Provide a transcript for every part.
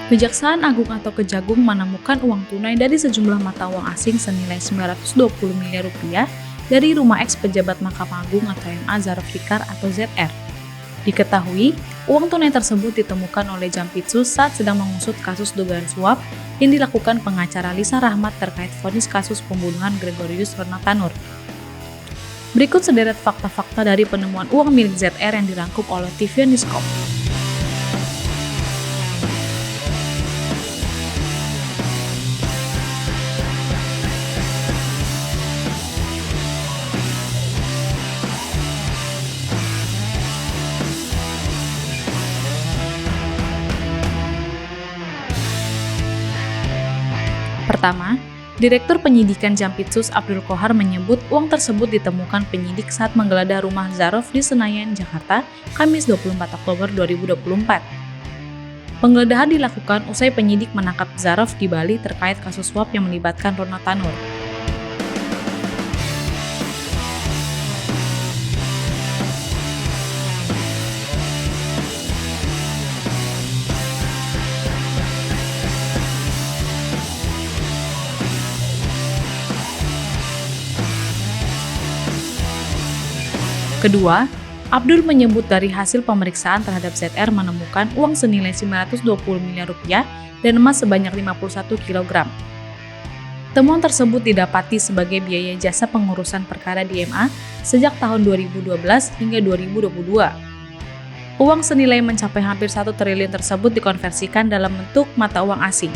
Kejaksaan Agung atau Kejagung menemukan uang tunai dari sejumlah mata uang asing senilai 920 miliar rupiah dari rumah eks pejabat Mahkamah Agung atau MA Zaraf Fikar atau ZR. Diketahui, uang tunai tersebut ditemukan oleh Jampitsus saat sedang mengusut kasus dugaan suap yang dilakukan pengacara Lisa Rahmat terkait vonis kasus pembunuhan Gregorius Ronatanur. Berikut sederet fakta-fakta dari penemuan uang milik ZR yang dirangkum oleh TV Newscom. Pertama, Direktur Penyidikan Jampitsus Abdul Qohar menyebut uang tersebut ditemukan penyidik saat menggeledah rumah Zaraf di Senayan, Jakarta, Kamis 24 Oktober 2024. Penggeledahan dilakukan usai penyidik menangkap Zaraf di Bali terkait kasus suap yang melibatkan Ronatanur. Kedua, Abdul menyebut dari hasil pemeriksaan terhadap ZR menemukan uang senilai 920 miliar rupiah dan emas sebanyak 51 kg. Temuan tersebut didapati sebagai biaya jasa pengurusan perkara di MA sejak tahun 2012 hingga 2022. Uang senilai mencapai hampir 1 triliun tersebut dikonversikan dalam bentuk mata uang asing.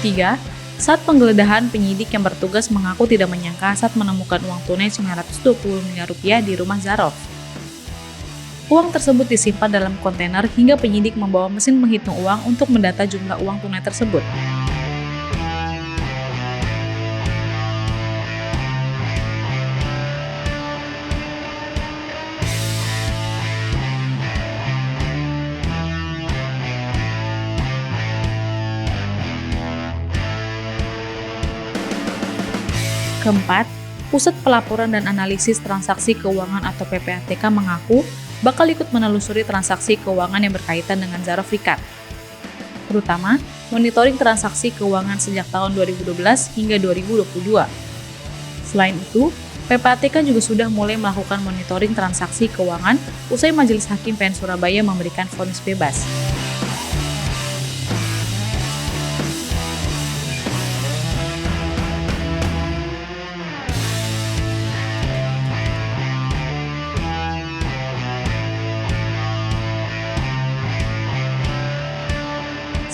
Ketiga, saat penggeledahan, penyidik yang bertugas mengaku tidak menyangka saat menemukan uang tunai 920 miliar rupiah di rumah Zaraf. Uang tersebut disimpan dalam kontainer hingga penyidik membawa mesin penghitung uang untuk mendata jumlah uang tunai tersebut. Keempat, Pusat Pelaporan dan Analisis Transaksi Keuangan atau PPATK mengaku bakal ikut menelusuri transaksi keuangan yang berkaitan dengan Zaraf Fikar, terutama monitoring transaksi keuangan sejak tahun 2012 hingga 2022. Selain itu, PPATK juga sudah mulai melakukan monitoring transaksi keuangan usai Majelis Hakim PN Surabaya memberikan vonis bebas.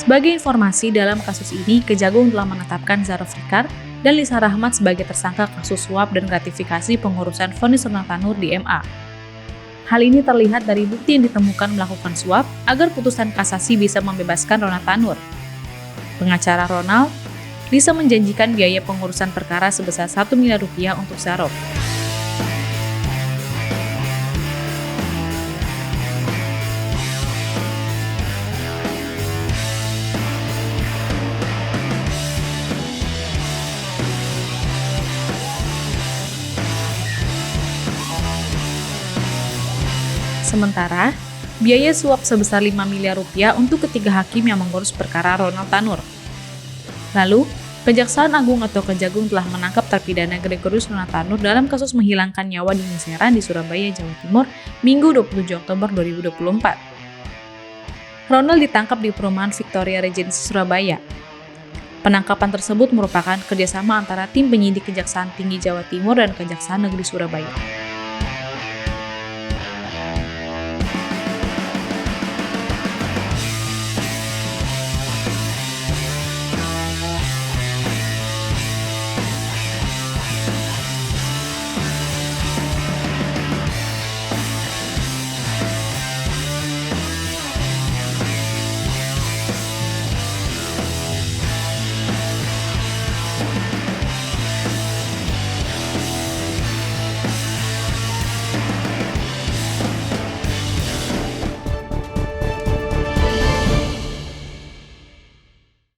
Sebagai informasi, dalam kasus ini, Kejagung telah menetapkan Zaraf Fikar dan Lisa Rahmat sebagai tersangka kasus suap dan gratifikasi pengurusan vonis Ronatanur di MA. Hal ini terlihat dari bukti yang ditemukan melakukan suap agar putusan kasasi bisa membebaskan Ronatanur. Pengacara Ronald, Lisa menjanjikan biaya pengurusan perkara sebesar 1 miliar rupiah untuk Zaraf. Sementara, biaya suap sebesar 5 miliar rupiah untuk ketiga hakim yang mengurus perkara Ronatanur. Lalu, Kejaksaan Agung atau Kejagung telah menangkap terpidana Gregorius Ronatanur dalam kasus menghilangkan nyawa di Serang di Surabaya, Jawa Timur, Minggu 27 Oktober 2024. Ronald ditangkap di perumahan Victoria Regency Surabaya. Penangkapan tersebut merupakan kerjasama antara tim penyidik Kejaksaan Tinggi Jawa Timur dan Kejaksaan Negeri Surabaya.